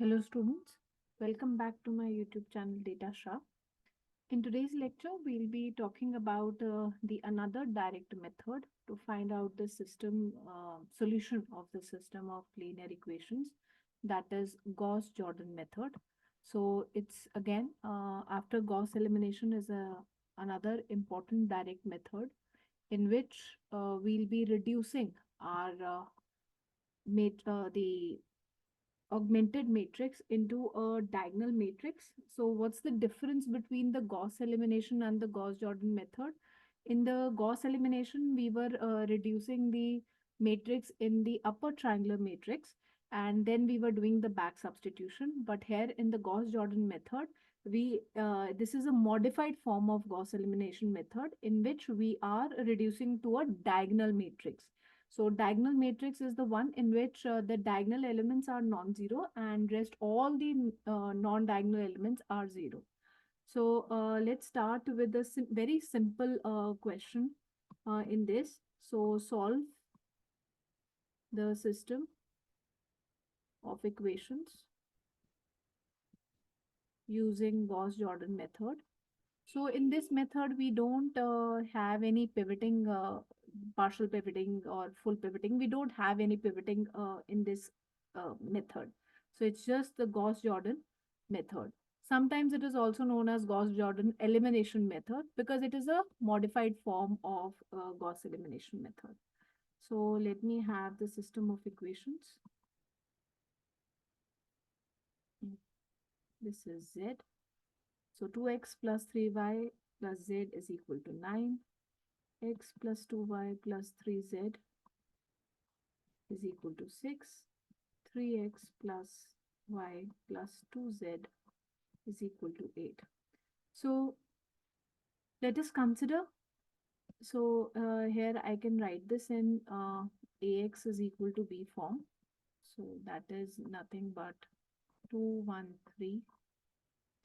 Hello students, welcome back to my YouTube channel Data Shah. In today's lecture, we'll be talking about the another direct method to find out the system solution of the system of linear equations, that is Gauss Jordan method. So it's again after Gauss elimination is another important direct method in which we'll be reducing our the augmented matrix into a diagonal matrix. So what's the difference between the Gauss elimination and the Gauss Jordan method? In the Gauss elimination, we were reducing the matrix in the upper triangular matrix, and then we were doing the back substitution. But here in the Gauss Jordan method, we this is a modified form of Gauss elimination method in which we are reducing to a diagonal matrix. So diagonal matrix is the one in which the diagonal elements are non-zero and rest all the non-diagonal elements are zero. So let's start with a very simple question in this. So solve the system of equations using Gauss Jordan method. So in this method, we don't have any pivoting, partial pivoting or full pivoting. We don't have any pivoting in this method. So it's just the Gauss Jordan method. Sometimes it is also known as Gauss Jordan elimination method because it is a modified form of Gauss elimination method. So let me have the system of equations. This is Z. So 2x plus 3y plus z is equal to 9. X plus 2y plus 3z is equal to 6. 3x plus y plus 2z is equal to 8. So let us consider. So here I can write this in ax is equal to b form. So that is nothing but 2, 1, 3,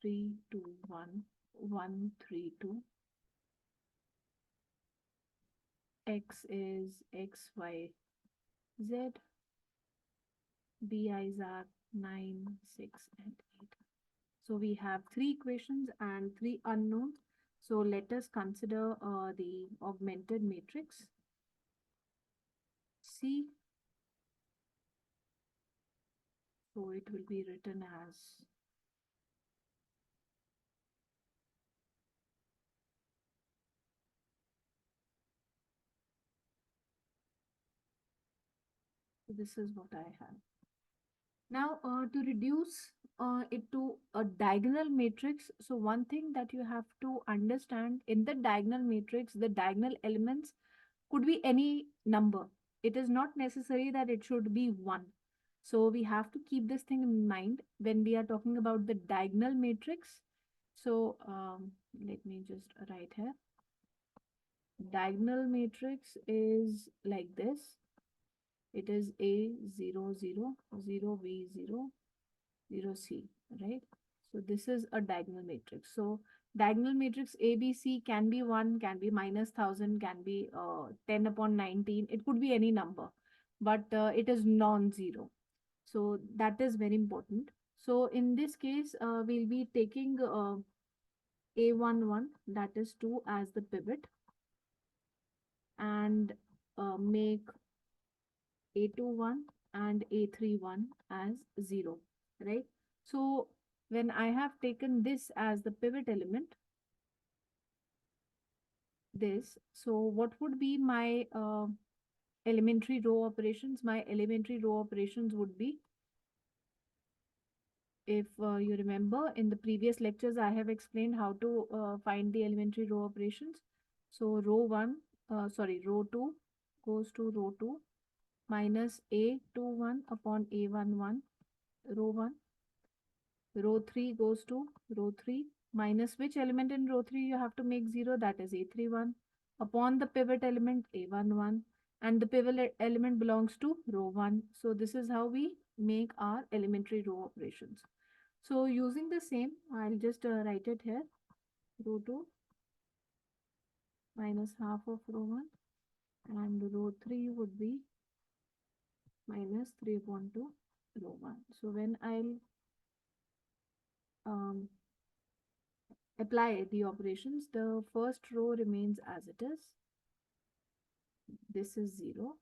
3, 2, 1, 1, 3, 2. X is x, y, z. BIs are 9, 6, and 8. So we have three equations and three unknowns. So let us consider the augmented matrix C. So it will be written as this is what I have. Now to reduce it to a diagonal matrix, so one thing that you have to understand in the diagonal matrix, the diagonal elements could be any number. It is not necessary that it should be 1. So we have to keep this thing in mind when we are talking about the diagonal matrix. So let me just write here. Diagonal matrix is like this. It is A 0 0 0 B 0 0 C, right? So this is a diagonal matrix. So diagonal matrix ABC can be 1, can be minus 1000, can be 10 upon 19. It could be any number, but it is non-zero. So that is very important. So in this case, we'll be taking A11, that is 2 as the pivot, and make A21 and A31 as 0, right? So when I have taken this as the pivot element, this, so what would be my elementary row operations? My elementary row operations would be, if you remember in the previous lectures, I have explained how to find the elementary row operations. So row 2 goes to row 2 minus A21 upon A11 row 1. Row 3 goes to row 3 minus which element in row 3 you have to make 0, that is A31 upon the pivot element A11, and the pivot element belongs to row 1. So this is how we make our elementary row operations. So using the same, I'll just write it here. Row 2 minus half of row 1, and row 3 would be minus 3 upon 2 row 1. So when I'll um, apply the operations, the first row remains as it is. This is 0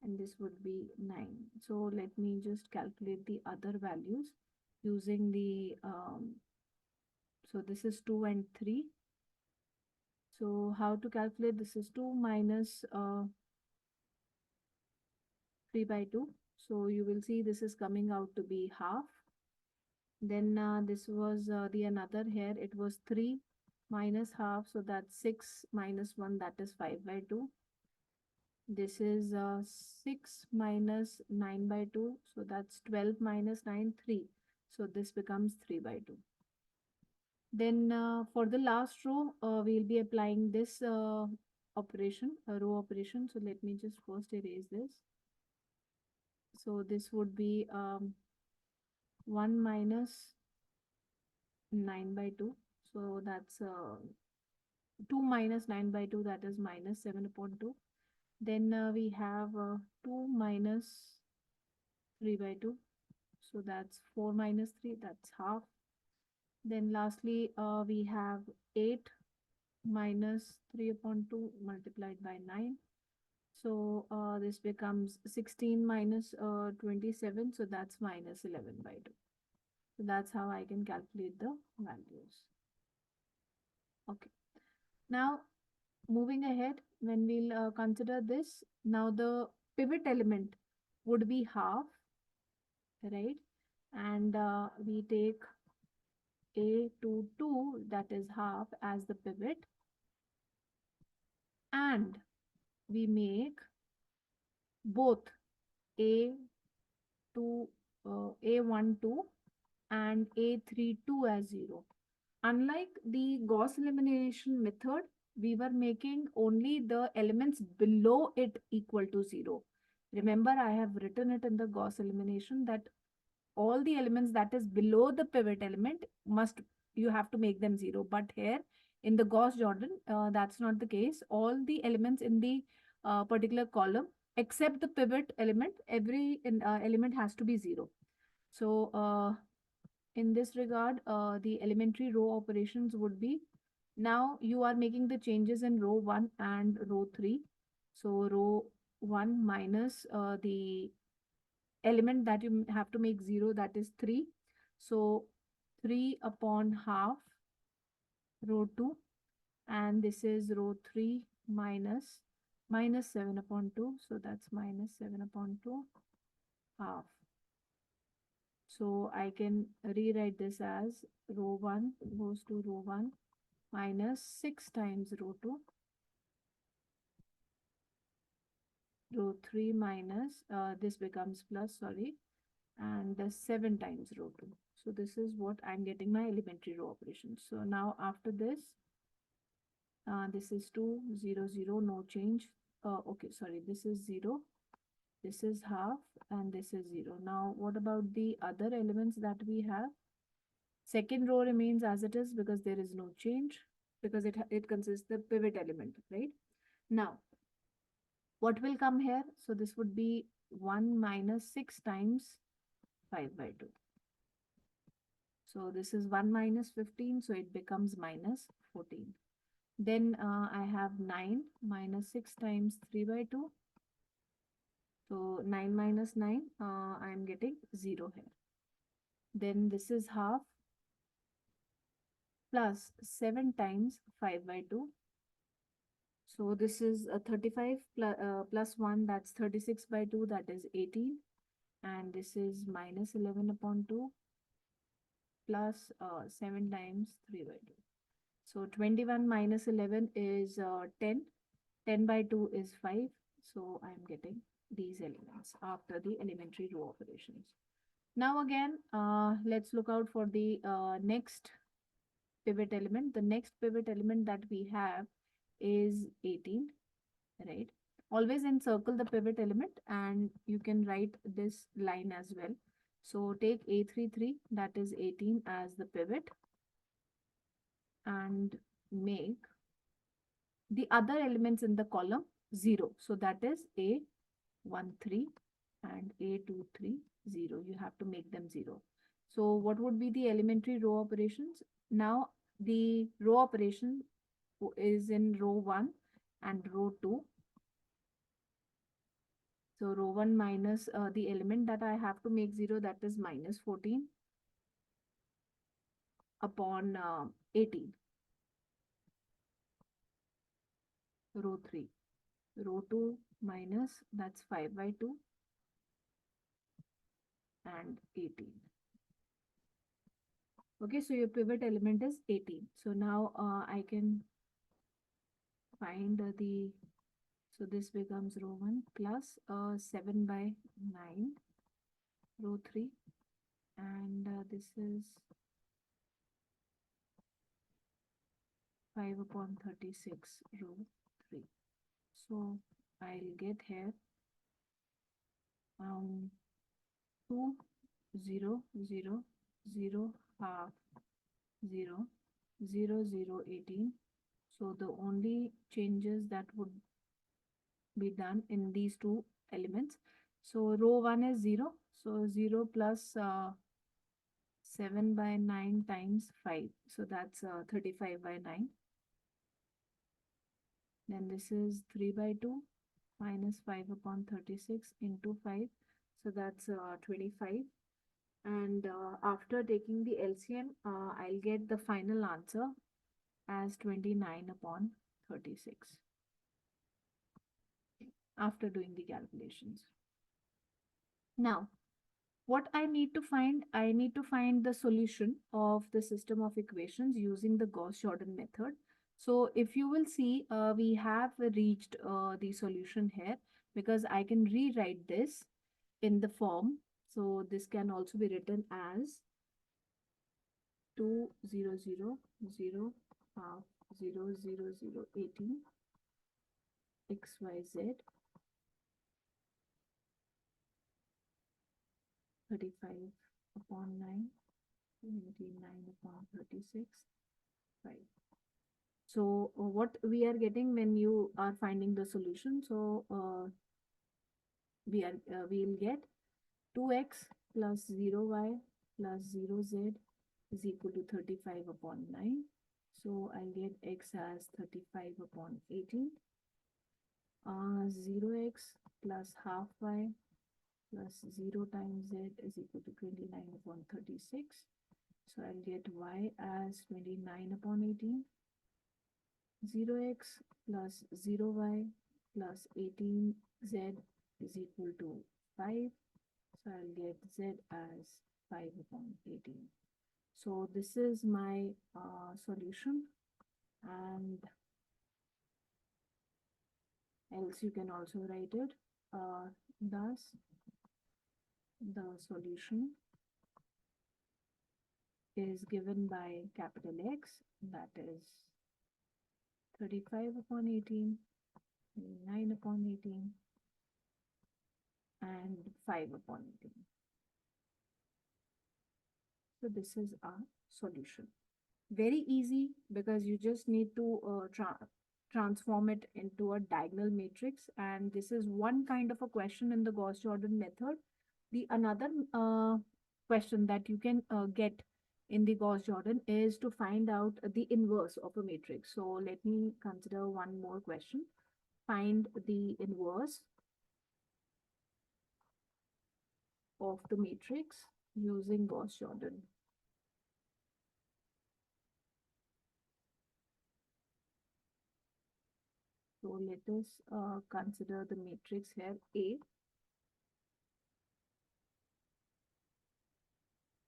and this would be 9. So let me just calculate the other values using the, so this is 2 and 3. So how to calculate? This is 2 minus 3 by 2. So you will see this is coming out to be half. Then this was the another here. It was 3 minus half. So that's 6 minus 1. That is 5 by 2. This is 6 minus 9 by 2. So that's 12 minus 9, 3. So this becomes 3 by 2. Then for the last row, we'll be applying this operation, a row operation. So let me just first erase this. So this would be 1 minus 9 by 2. So that's 2 minus 9 by 2, that is minus 7 upon 2. Then we have 2 minus 3 by 2. So that's 4 minus 3, that's half. Then lastly, we have 8 minus 3 upon 2 multiplied by 9. So this becomes 16 minus 27. So that's minus 11 by 2. So that's how I can calculate the values. Okay. Now, moving ahead, when we'll consider this, now the pivot element would be half, right? And we take a to 2, that is half, as the pivot. And we make both a to a1 2 and a3 2 as 0. Unlike the Gauss elimination method, we were making only the elements below it equal to 0. Remember, I have written it in the Gauss elimination that all the elements that is below the pivot element you have to make them 0. But here in the Gauss Jordan, that's not the case. All the elements in the particular column except the pivot element, every element has to be 0. So in this regard, the elementary row operations would be, now you are making the changes in row 1 and row 3. So row 1 minus the element that you have to make 0, that is 3. So 3 upon half row 2, and this is row 3 minus 7 upon 2. So that's minus 7 upon 2 half. So I can rewrite this as row 1 goes to row 1 minus 6 times row 2, row 3 minus, this becomes plus, sorry, and 7 times row 2. So this is what I'm getting my elementary row operations. So now after this, this is 2, 0, 0, no change. Okay, sorry, this is 0, this is half, and this is 0. Now what about the other elements that we have? Second row remains as it is because there is no change, because it consists the pivot element, right? Now, what will come here? So this would be 1 minus 6 times 5 by 2. So this is 1 minus 15, so it becomes minus 14. Then I have 9 minus 6 times 3 by 2. So 9 minus 9, I am getting 0 here. Then this is half plus 7 times 5 by 2. So this is 35 plus 1, that's 36 by 2, that is 18. And this is minus 11 upon 2 plus 7 times 3 by 2. So 21 minus 11 is 10. 10 by 2 is 5. So I'm getting these elements after the elementary row operations. Now again, let's look out for the next pivot element. The next pivot element that we have is 18, right? Always encircle the pivot element, and you can write this line as well. So take A33, that is 18, as the pivot, and make the other elements in the column 0. So that is A13 and A23, 0. You have to make them 0. So what would be the elementary row operations? Now the row operation is in row 1 and row 2. So row 1 minus the element that I have to make 0, that is minus 14 upon 18. Row 3. Row 2 minus, that's 5 by 2 and 18. Okay, so your pivot element is 18. So now I can find so this becomes row 1 plus 7 by 9, row 3, and this is 5 upon 36, row 3. So I'll get here 2, 0, 0, 0, half, 0, 0, 0, 18. So the only changes that would be done in these two elements. So row 1 is 0. So 0 plus 7 by 9 times 5. So that's 35 by 9. Then this is 3 by 2 minus 5 upon 36 into 5. So that's 25. And after taking the LCM, I'll get the final answer as 29 upon 36 after doing the calculations. Now, what I need to find, I need to find the solution of the system of equations using the Gauss Jordan method. So if you will see, we have reached the solution here because I can rewrite this in the form. So this can also be written as 2, 0, 0, 0, half, 0, 0, 0, 18, XYZ, 35 upon 9, 29 upon 36, 5. So what we are getting when you are finding the solution, so we'll get 2x plus 0y plus 0z is equal to 35 upon 9. So I'll get x as 35 upon 18. 0x plus half y plus 0 times z is equal to 29 upon 36. So I'll get y as 29 upon 18. 0x plus 0y plus 18z is equal to 5. So I'll get z as 5 upon 18. So this is my solution, and else you can also write it. Thus, the solution is given by capital X, that is 35 upon 18, 9 upon 18, and 5 upon 18. So this is our solution. Very easy because you just need to transform it into a diagonal matrix, and this is one kind of a question in the Gauss Jordan method. The another question that you can get in the Gauss Jordan is to find out the inverse of a matrix. So let me consider one more question. Find the inverse of the matrix using Gauss Jordan. So let us consider the matrix here A,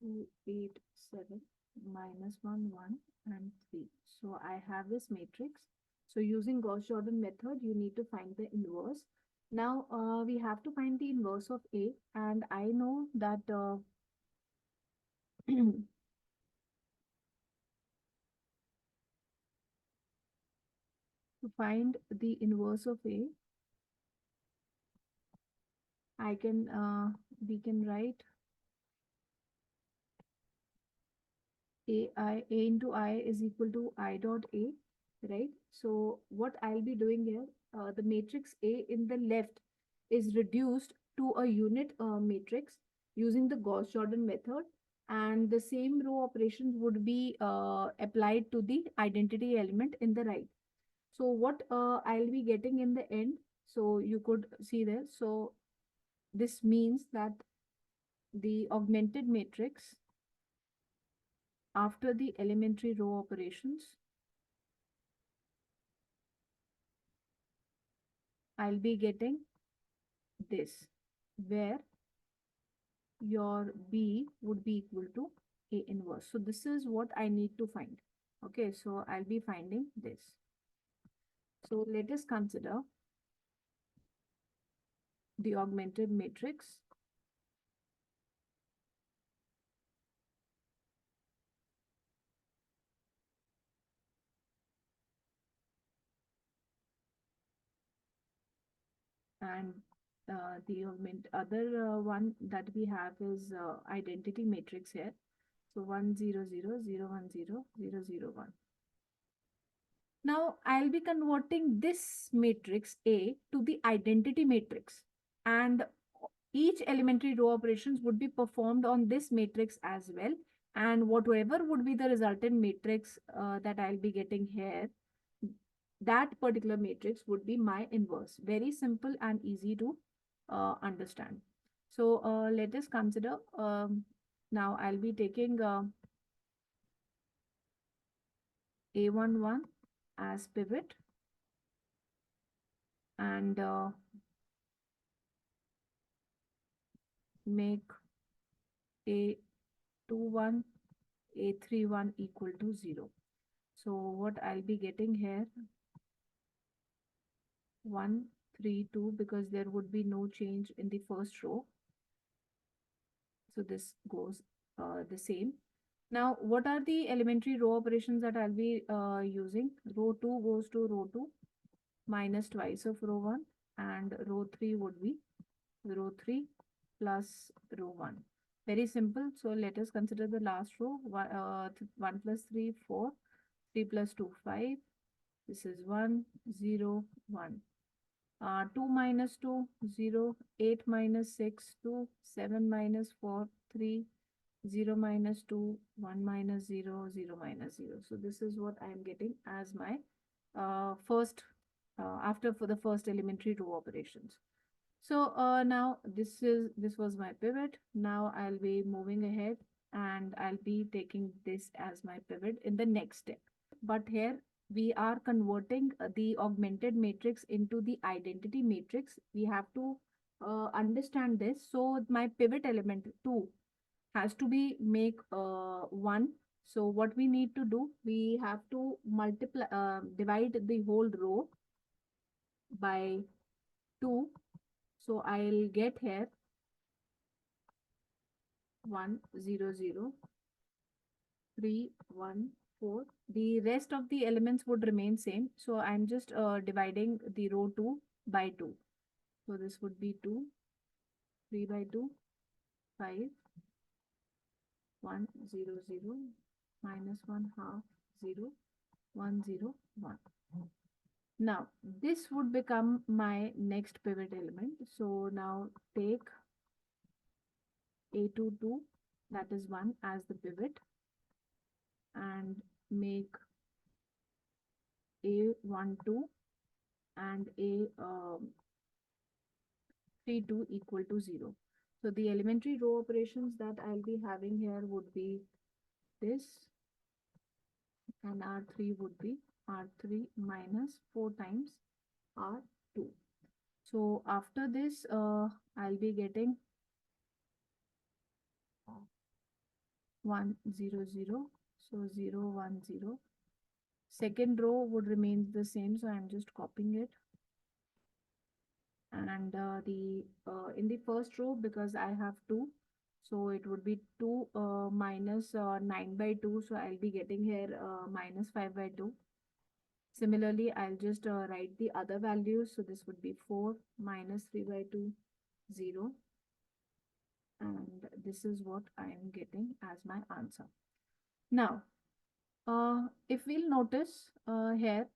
2, 8, 7, minus 1, 1, and 3. So I have this matrix. So using Gauss Jordan method, you need to find the inverse. Now we have to find the inverse of A, and I know that to find the inverse of A, we can write A into I is equal to I dot A, right? So what I'll be doing here, the matrix A in the left is reduced to a unit matrix using the Gauss Jordan method. and the same row operations would be applied to the identity element in the right. So what I'll be getting in the end, so you could see there. So this means that the augmented matrix after the elementary row operations, I'll be getting this, where your B would be equal to A inverse. So this is what I need to find. Okay, so I'll be finding this. So let us consider the augmented matrix and the other one that we have is identity matrix here. So 1 0 0 0 1 0 0 0 1. Now I'll be converting this matrix A to the identity matrix, and each elementary row operations would be performed on this matrix as well. And whatever would be the resultant matrix that I'll be getting here, that particular matrix would be my inverse. Very simple and easy to understand. So let us consider, now I'll be taking A11 as pivot, and make A21, A31 equal to 0. So what I'll be getting here, 1 3 2, because there would be no change in the first row, so this goes the same. Now what are the elementary row operations that I'll be using? Row 2 goes to row 2 minus twice of row 1, and row 3 would be row 3 plus row 1. Very simple. So let us consider the last row. 1 plus 3 4, 3 plus 2 5. This is 1 0 1. 2 minus 2 0, 8 minus 6 2, 7 minus 4 3, 0 minus 2, 1 minus 0, 0 minus 0. So this is what I am getting as my first, after for the first elementary row operations. So now this was my pivot. Now I'll be moving ahead and I'll be taking this as my pivot in the next step. But here we are converting the augmented matrix into the identity matrix. We have to understand this. So my pivot element 2 has to be make 1. So what we need to do, we have to multiply, divide the whole row by 2. So I'll get here 1 0 0 3 1 4. The rest of the elements would remain same. So I'm just dividing the row 2 by 2. So this would be 2, 3 by 2, 5, 1 0 0, minus 1 half 0, 1 0 1. Now this would become my next pivot element. So now take A22, that is 1, as the pivot, and make A12 and A32 equal to 0. So the elementary row operations that I'll be having here would be this, and R3 would be R3 minus 4 times R2. So after this, I'll be getting 1 0 0. So 0 1 0. Second row would remain the same, so I'm just copying it. And the in the first row, because I have 2, so it would be 2 minus 9 by 2, so I'll be getting here minus 5 by 2. Similarly, I'll just write the other values, so this would be 4 minus 3 by 2 0, and this is what I am getting as my answer. Now if we'll notice here,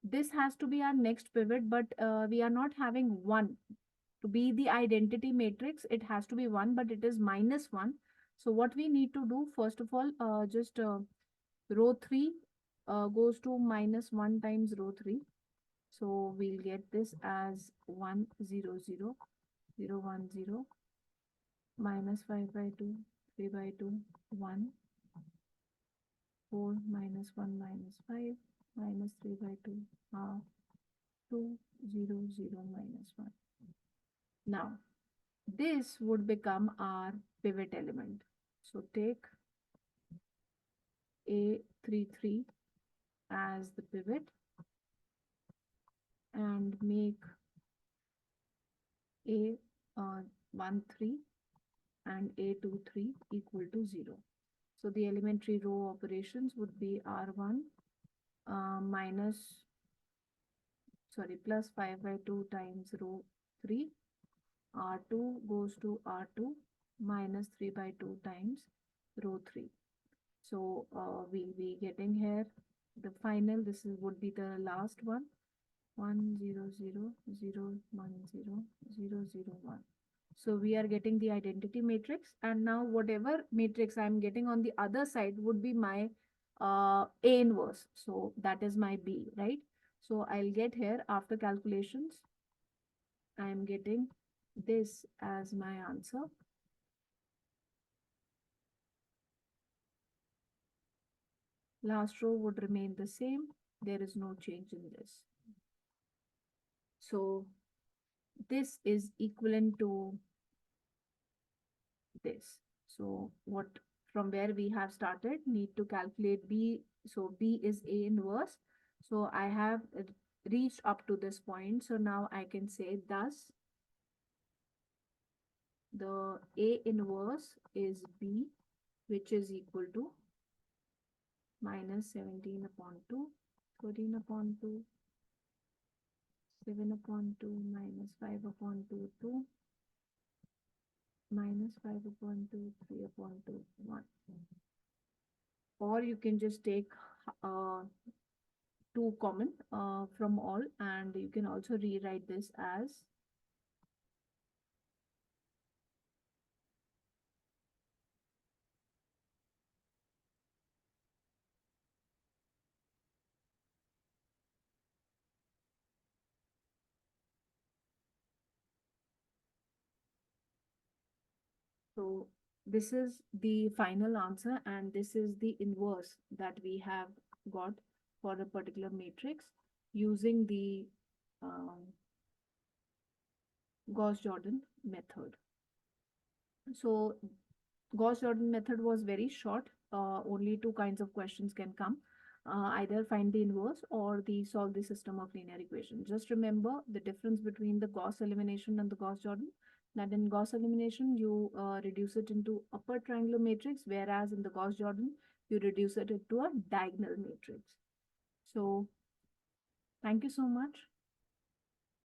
this has to be our next pivot, but we are not having 1 to be the identity matrix. It has to be 1, but it is minus 1. So what we need to do, first of all, just row 3 goes to minus 1 times row 3. So we'll get this as 1, 0, 0, 0, 1, 0, minus 5 by 2, 3 by 2, 1, 4, minus 1, minus 5, minus 3 by 2, half, 2, 0, 0, minus 1. Now, this would become our pivot element. So take A33 as the pivot and make A13 and A23 equal to 0. So the elementary row operations would be R1 plus 5 by 2 times row 3. R2 goes to R2 minus 3 by 2 times row 3. So we'll be getting here the final, this is would be the last one, 1, 0, 0, 0, 1, 0, 0, 0, 1. So we are getting the identity matrix, and now whatever matrix I'm getting on the other side would be my A inverse. So that is my B, right? So I'll get here after calculations, I'm getting this as my answer. Last row would remain the same. There is no change in this. So this is equivalent to this. So what, from where we have started, need to calculate B. So B is A inverse. So I have reached up to this point. So now I can say thus the A inverse is B, which is equal to minus 17 upon 2, 13 upon 2, 7 upon 2, minus 5 upon 2, 2, minus 5 upon 2, 3 upon 2, 1. Or you can just take 2 common from all, and you can also rewrite this as so this is the final answer, and this is the inverse that we have got for a particular matrix using the Gauss Jordan method. So Gauss Jordan method was very short. Only 2 kinds of questions can come. Either find the inverse or the solve the system of linear equation. Just remember the difference between the Gauss elimination and the Gauss Jordan. That in Gauss elimination, you reduce it into upper triangular matrix, whereas in the Gauss Jordan, you reduce it into a diagonal matrix. So thank you so much.